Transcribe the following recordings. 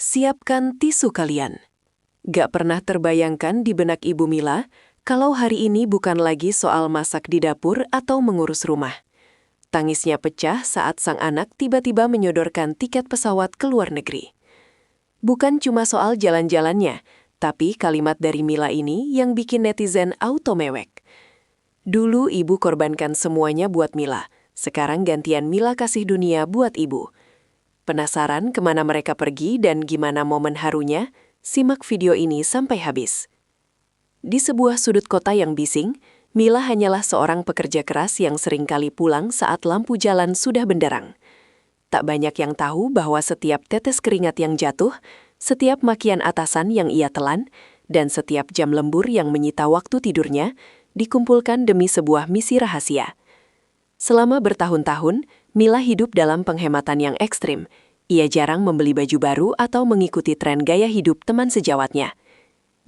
Siapkan tisu kalian. Gak pernah terbayangkan di benak Ibu Mila kalau hari ini bukan lagi soal masak di dapur atau mengurus rumah. Tangisnya pecah saat sang anak tiba-tiba menyodorkan tiket pesawat ke luar negeri. Bukan cuma soal jalan-jalannya, tapi kalimat dari Mila ini yang bikin netizen auto mewek. Dulu ibu korbankan semuanya buat Mila, sekarang gantian Mila kasih dunia buat ibu. Penasaran kemana mereka pergi dan gimana momen harunya? Simak video ini sampai habis. Di sebuah sudut kota yang bising, Mila hanyalah seorang pekerja keras yang seringkali pulang saat lampu jalan sudah benderang. Tak banyak yang tahu bahwa setiap tetes keringat yang jatuh, setiap makian atasan yang ia telan, dan setiap jam lembur yang menyita waktu tidurnya, dikumpulkan demi sebuah misi rahasia. Selama bertahun-tahun, Mila hidup dalam penghematan yang ekstrim. Ia jarang membeli baju baru atau mengikuti tren gaya hidup teman sejawatnya.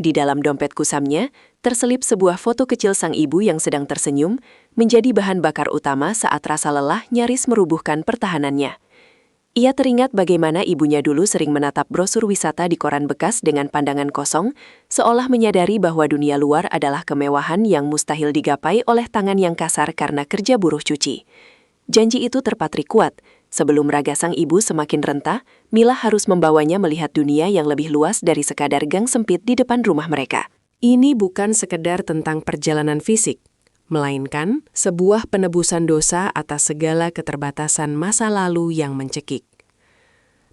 Di dalam dompet kusamnya, terselip sebuah foto kecil sang ibu yang sedang tersenyum, menjadi bahan bakar utama saat rasa lelah nyaris merubuhkan pertahanannya. Ia teringat bagaimana ibunya dulu sering menatap brosur wisata di koran bekas dengan pandangan kosong, seolah menyadari bahwa dunia luar adalah kemewahan yang mustahil digapai oleh tangan yang kasar karena kerja buruh cuci. Janji itu terpatri kuat. Sebelum raga sang ibu semakin rentah, Mila harus membawanya melihat dunia yang lebih luas dari sekadar gang sempit di depan rumah mereka. Ini bukan sekedar tentang perjalanan fisik, melainkan sebuah penebusan dosa atas segala keterbatasan masa lalu yang mencekik.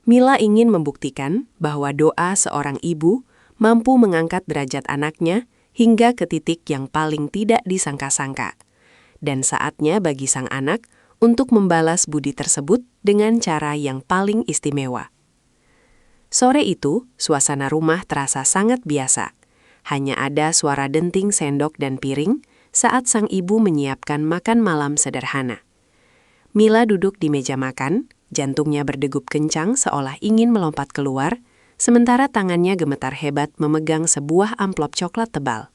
Mila ingin membuktikan bahwa doa seorang ibu mampu mengangkat derajat anaknya hingga ke titik yang paling tidak disangka-sangka. Dan saatnya bagi sang anak untuk membalas budi tersebut dengan cara yang paling istimewa. Sore itu, suasana rumah terasa sangat biasa. Hanya ada suara denting sendok dan piring saat sang ibu menyiapkan makan malam sederhana. Mila duduk di meja makan, jantungnya berdegup kencang seolah ingin melompat keluar, sementara tangannya gemetar hebat memegang sebuah amplop coklat tebal.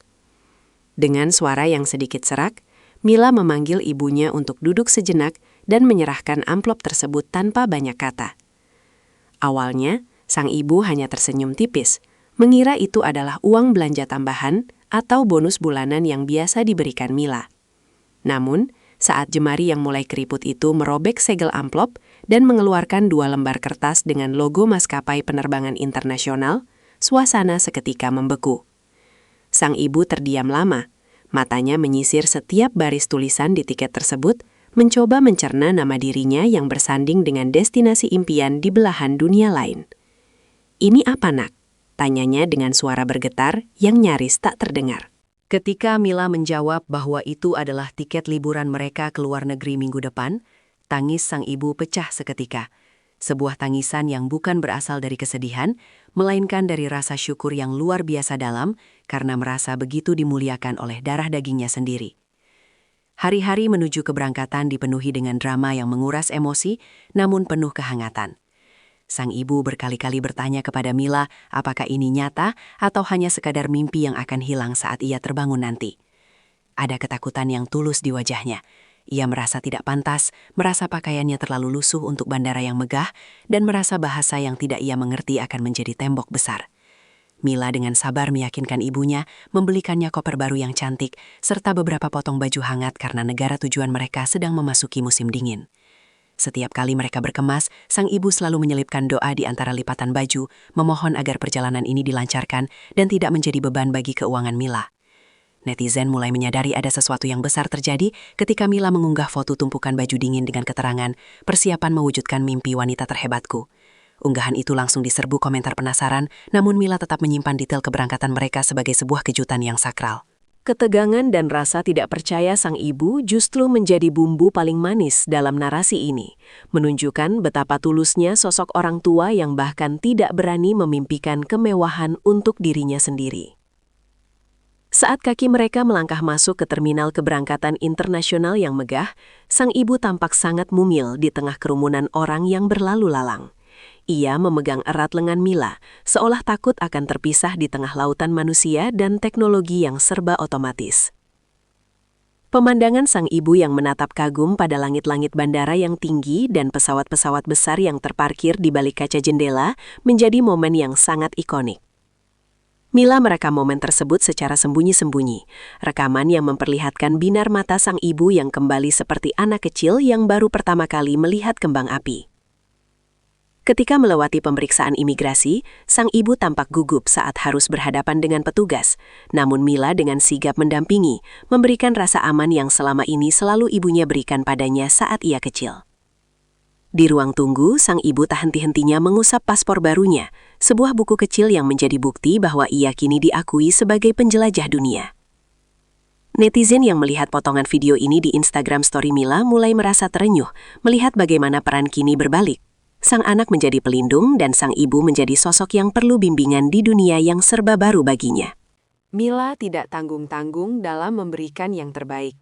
Dengan suara yang sedikit serak, Mila memanggil ibunya untuk duduk sejenak dan menyerahkan amplop tersebut tanpa banyak kata. Awalnya, sang ibu hanya tersenyum tipis, mengira itu adalah uang belanja tambahan atau bonus bulanan yang biasa diberikan Mila. Namun, saat jemari yang mulai keriput itu merobek segel amplop dan mengeluarkan 2 lembar kertas dengan logo maskapai penerbangan internasional, suasana seketika membeku. Sang ibu terdiam lama. Matanya menyisir setiap baris tulisan di tiket tersebut, mencoba mencerna nama dirinya yang bersanding dengan destinasi impian di belahan dunia lain. "Ini apa, Nak?" tanyanya dengan suara bergetar yang nyaris tak terdengar. Ketika Mila menjawab bahwa itu adalah tiket liburan mereka ke luar negeri minggu depan, tangis sang ibu pecah seketika. Sebuah tangisan yang bukan berasal dari kesedihan, melainkan dari rasa syukur yang luar biasa dalam karena merasa begitu dimuliakan oleh darah dagingnya sendiri. Hari-hari menuju keberangkatan dipenuhi dengan drama yang menguras emosi, namun penuh kehangatan. Sang ibu berkali-kali bertanya kepada Mila apakah ini nyata atau hanya sekadar mimpi yang akan hilang saat ia terbangun nanti. Ada ketakutan yang tulus di wajahnya. Ia merasa tidak pantas, merasa pakaiannya terlalu lusuh untuk bandara yang megah, dan merasa bahasa yang tidak ia mengerti akan menjadi tembok besar. Mila dengan sabar meyakinkan ibunya membelikannya koper baru yang cantik, serta beberapa potong baju hangat karena negara tujuan mereka sedang memasuki musim dingin. Setiap kali mereka berkemas, sang ibu selalu menyelipkan doa di antara lipatan baju, memohon agar perjalanan ini dilancarkan dan tidak menjadi beban bagi keuangan Mila. Netizen mulai menyadari ada sesuatu yang besar terjadi ketika Mila mengunggah foto tumpukan baju dingin dengan keterangan, "Persiapan mewujudkan mimpi wanita terhebatku." Unggahan itu langsung diserbu komentar penasaran, namun Mila tetap menyimpan detail keberangkatan mereka sebagai sebuah kejutan yang sakral. Ketegangan dan rasa tidak percaya sang ibu justru menjadi bumbu paling manis dalam narasi ini, menunjukkan betapa tulusnya sosok orang tua yang bahkan tidak berani memimpikan kemewahan untuk dirinya sendiri. Saat kaki mereka melangkah masuk ke terminal keberangkatan internasional yang megah, sang ibu tampak sangat mumil di tengah kerumunan orang yang berlalu lalang. Ia memegang erat lengan Mila, seolah takut akan terpisah di tengah lautan manusia dan teknologi yang serba otomatis. Pemandangan sang ibu yang menatap kagum pada langit-langit bandara yang tinggi dan pesawat-pesawat besar yang terparkir di balik kaca jendela menjadi momen yang sangat ikonik. Mila merekam momen tersebut secara sembunyi-sembunyi, rekaman yang memperlihatkan binar mata sang ibu yang kembali seperti anak kecil yang baru pertama kali melihat kembang api. Ketika melewati pemeriksaan imigrasi, sang ibu tampak gugup saat harus berhadapan dengan petugas. Namun Mila dengan sigap mendampingi, memberikan rasa aman yang selama ini selalu ibunya berikan padanya saat ia kecil. Di ruang tunggu, sang ibu tak henti-hentinya mengusap paspor barunya, sebuah buku kecil yang menjadi bukti bahwa ia kini diakui sebagai penjelajah dunia. Netizen yang melihat potongan video ini di Instagram Story Mila mulai merasa terenyuh melihat bagaimana peran kini berbalik. Sang anak menjadi pelindung dan sang ibu menjadi sosok yang perlu bimbingan di dunia yang serba baru baginya. Mila tidak tanggung-tanggung dalam memberikan yang terbaik.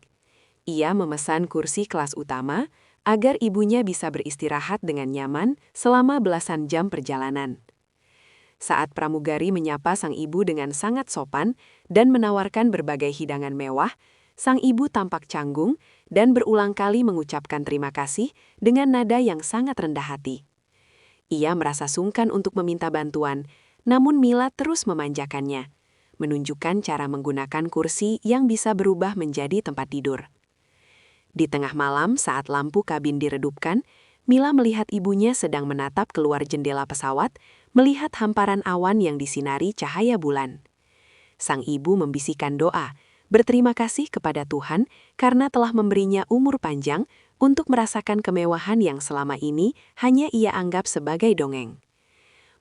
Ia memesan kursi kelas utama agar ibunya bisa beristirahat dengan nyaman selama belasan jam perjalanan. Saat pramugari menyapa sang ibu dengan sangat sopan dan menawarkan berbagai hidangan mewah, sang ibu tampak canggung dan berulang kali mengucapkan terima kasih dengan nada yang sangat rendah hati. Ia merasa sungkan untuk meminta bantuan, namun Mila terus memanjakannya, menunjukkan cara menggunakan kursi yang bisa berubah menjadi tempat tidur. Di tengah malam saat lampu kabin diredupkan, Mila melihat ibunya sedang menatap keluar jendela pesawat, melihat hamparan awan yang disinari cahaya bulan. Sang ibu membisikkan doa, berterima kasih kepada Tuhan karena telah memberinya umur panjang untuk merasakan kemewahan yang selama ini hanya ia anggap sebagai dongeng.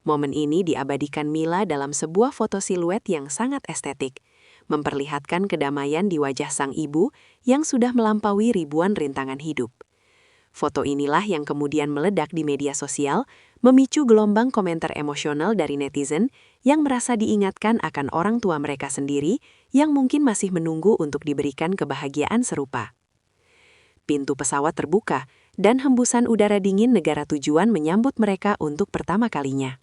Momen ini diabadikan Mila dalam sebuah foto siluet yang sangat estetik, memperlihatkan kedamaian di wajah sang ibu yang sudah melampaui ribuan rintangan hidup. Foto inilah yang kemudian meledak di media sosial, memicu gelombang komentar emosional dari netizen yang merasa diingatkan akan orang tua mereka sendiri yang mungkin masih menunggu untuk diberikan kebahagiaan serupa. Pintu pesawat terbuka, dan hembusan udara dingin negara tujuan menyambut mereka untuk pertama kalinya.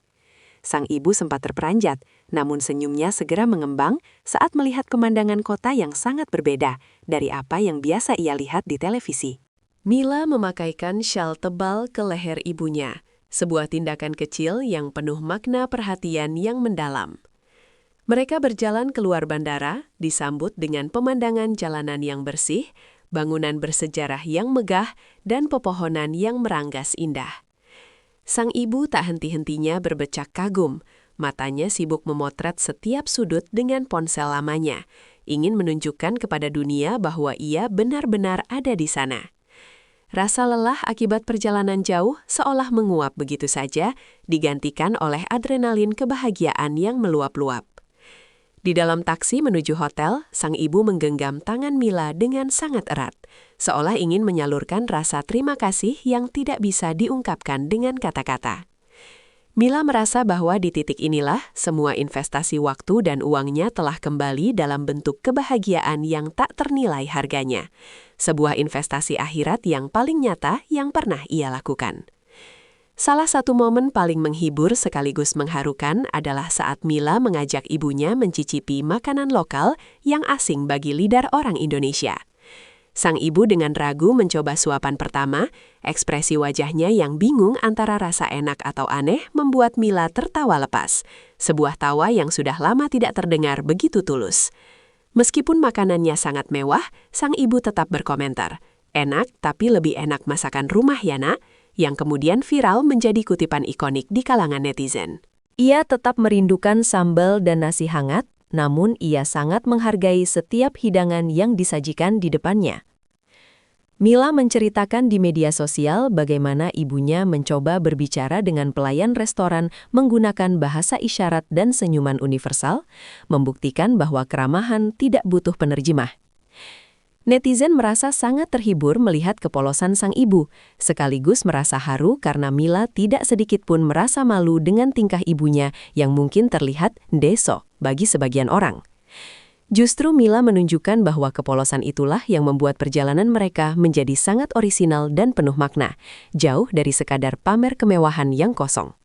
Sang ibu sempat terperanjat, namun senyumnya segera mengembang saat melihat pemandangan kota yang sangat berbeda dari apa yang biasa ia lihat di televisi. Mila memakaikan syal tebal ke leher ibunya, sebuah tindakan kecil yang penuh makna perhatian yang mendalam. Mereka berjalan keluar bandara, disambut dengan pemandangan jalanan yang bersih, bangunan bersejarah yang megah, dan pepohonan yang meranggas indah. Sang ibu tak henti-hentinya berbecak kagum, matanya sibuk memotret setiap sudut dengan ponsel lamanya, ingin menunjukkan kepada dunia bahwa ia benar-benar ada di sana. Rasa lelah akibat perjalanan jauh seolah menguap begitu saja, digantikan oleh adrenalin kebahagiaan yang meluap-luap. Di dalam taksi menuju hotel, sang ibu menggenggam tangan Mila dengan sangat erat, seolah ingin menyalurkan rasa terima kasih yang tidak bisa diungkapkan dengan kata-kata. Mila merasa bahwa di titik inilah semua investasi waktu dan uangnya telah kembali dalam bentuk kebahagiaan yang tak ternilai harganya. Sebuah investasi akhirat yang paling nyata yang pernah ia lakukan. Salah satu momen paling menghibur sekaligus mengharukan adalah saat Mila mengajak ibunya mencicipi makanan lokal yang asing bagi lidah orang Indonesia. Sang ibu dengan ragu mencoba suapan pertama, ekspresi wajahnya yang bingung antara rasa enak atau aneh membuat Mila tertawa lepas. Sebuah tawa yang sudah lama tidak terdengar begitu tulus. Meskipun makanannya sangat mewah, sang ibu tetap berkomentar, "Enak tapi lebih enak masakan rumah ya nak?" yang kemudian viral menjadi kutipan ikonik di kalangan netizen. Ia tetap merindukan sambal dan nasi hangat, namun ia sangat menghargai setiap hidangan yang disajikan di depannya. Mila menceritakan di media sosial bagaimana ibunya mencoba berbicara dengan pelayan restoran menggunakan bahasa isyarat dan senyuman universal, membuktikan bahwa keramahan tidak butuh penerjemah. Netizen merasa sangat terhibur melihat kepolosan sang ibu, sekaligus merasa haru karena Mila tidak sedikit pun merasa malu dengan tingkah ibunya yang mungkin terlihat deso bagi sebagian orang. Justru Mila menunjukkan bahwa kepolosan itulah yang membuat perjalanan mereka menjadi sangat orisinal dan penuh makna, jauh dari sekadar pamer kemewahan yang kosong.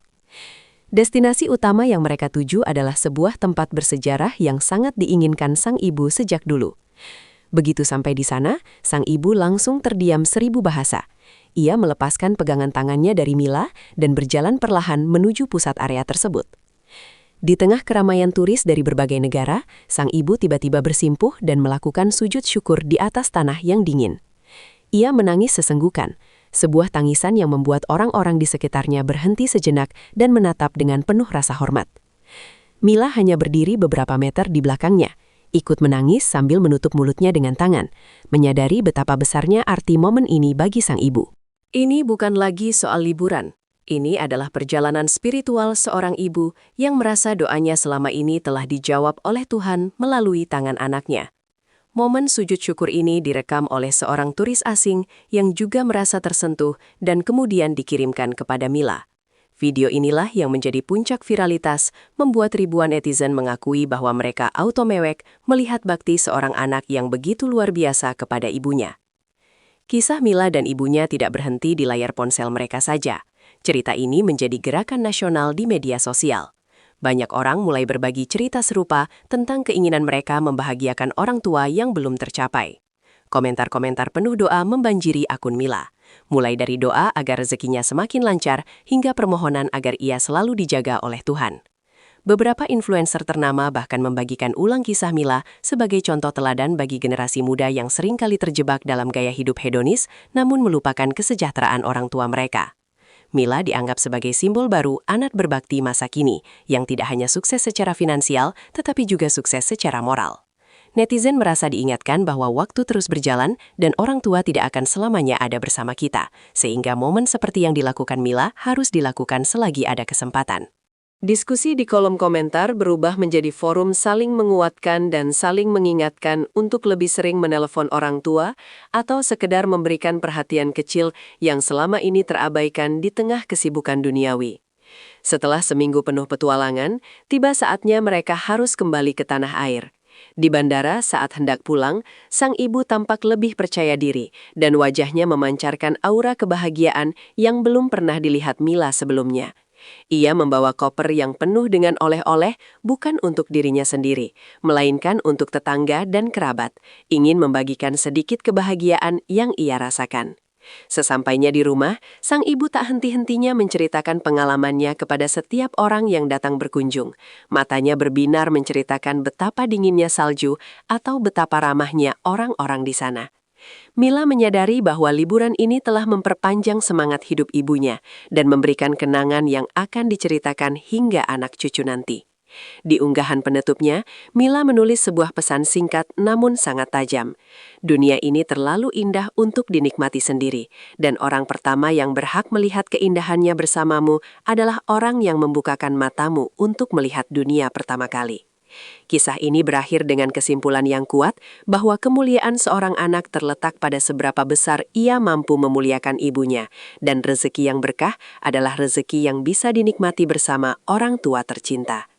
Destinasi utama yang mereka tuju adalah sebuah tempat bersejarah yang sangat diinginkan sang ibu sejak dulu. Begitu sampai di sana, sang ibu langsung terdiam 1000 bahasa. Ia melepaskan pegangan tangannya dari Mila dan berjalan perlahan menuju pusat area tersebut. Di tengah keramaian turis dari berbagai negara, sang ibu tiba-tiba bersimpuh dan melakukan sujud syukur di atas tanah yang dingin. Ia menangis sesenggukan, sebuah tangisan yang membuat orang-orang di sekitarnya berhenti sejenak dan menatap dengan penuh rasa hormat. Mila hanya berdiri beberapa meter di belakangnya, ikut menangis sambil menutup mulutnya dengan tangan, menyadari betapa besarnya arti momen ini bagi sang ibu. Ini bukan lagi soal liburan. Ini adalah perjalanan spiritual seorang ibu yang merasa doanya selama ini telah dijawab oleh Tuhan melalui tangan anaknya. Momen sujud syukur ini direkam oleh seorang turis asing yang juga merasa tersentuh dan kemudian dikirimkan kepada Mila. Video inilah yang menjadi puncak viralitas, membuat ribuan netizen mengakui bahwa mereka auto-mewek melihat bakti seorang anak yang begitu luar biasa kepada ibunya. Kisah Mila dan ibunya tidak berhenti di layar ponsel mereka saja. Cerita ini menjadi gerakan nasional di media sosial. Banyak orang mulai berbagi cerita serupa tentang keinginan mereka membahagiakan orang tua yang belum tercapai. Komentar-komentar penuh doa membanjiri akun Mila. Mulai dari doa agar rezekinya semakin lancar hingga permohonan agar ia selalu dijaga oleh Tuhan. Beberapa influencer ternama bahkan membagikan ulang kisah Mila sebagai contoh teladan bagi generasi muda yang seringkali terjebak dalam gaya hidup hedonis namun melupakan kesejahteraan orang tua mereka. Mila dianggap sebagai simbol baru anak berbakti masa kini, yang tidak hanya sukses secara finansial, tetapi juga sukses secara moral. Netizen merasa diingatkan bahwa waktu terus berjalan dan orang tua tidak akan selamanya ada bersama kita, sehingga momen seperti yang dilakukan Mila harus dilakukan selagi ada kesempatan. Diskusi di kolom komentar berubah menjadi forum saling menguatkan dan saling mengingatkan untuk lebih sering menelepon orang tua atau sekedar memberikan perhatian kecil yang selama ini terabaikan di tengah kesibukan duniawi. Setelah seminggu penuh petualangan, tiba saatnya mereka harus kembali ke tanah air. Di bandara saat hendak pulang, sang ibu tampak lebih percaya diri dan wajahnya memancarkan aura kebahagiaan yang belum pernah dilihat Mila sebelumnya. Ia membawa koper yang penuh dengan oleh-oleh bukan untuk dirinya sendiri, melainkan untuk tetangga dan kerabat, ingin membagikan sedikit kebahagiaan yang ia rasakan. Sesampainya di rumah, sang ibu tak henti-hentinya menceritakan pengalamannya kepada setiap orang yang datang berkunjung. Matanya berbinar menceritakan betapa dinginnya salju atau betapa ramahnya orang-orang di sana. Mila menyadari bahwa liburan ini telah memperpanjang semangat hidup ibunya dan memberikan kenangan yang akan diceritakan hingga anak cucu nanti. Di unggahan penutupnya, Mila menulis sebuah pesan singkat namun sangat tajam. Dunia ini terlalu indah untuk dinikmati sendiri, dan orang pertama yang berhak melihat keindahannya bersamamu adalah orang yang membukakan matamu untuk melihat dunia pertama kali. Kisah ini berakhir dengan kesimpulan yang kuat bahwa kemuliaan seorang anak terletak pada seberapa besar ia mampu memuliakan ibunya, dan rezeki yang berkah adalah rezeki yang bisa dinikmati bersama orang tua tercinta.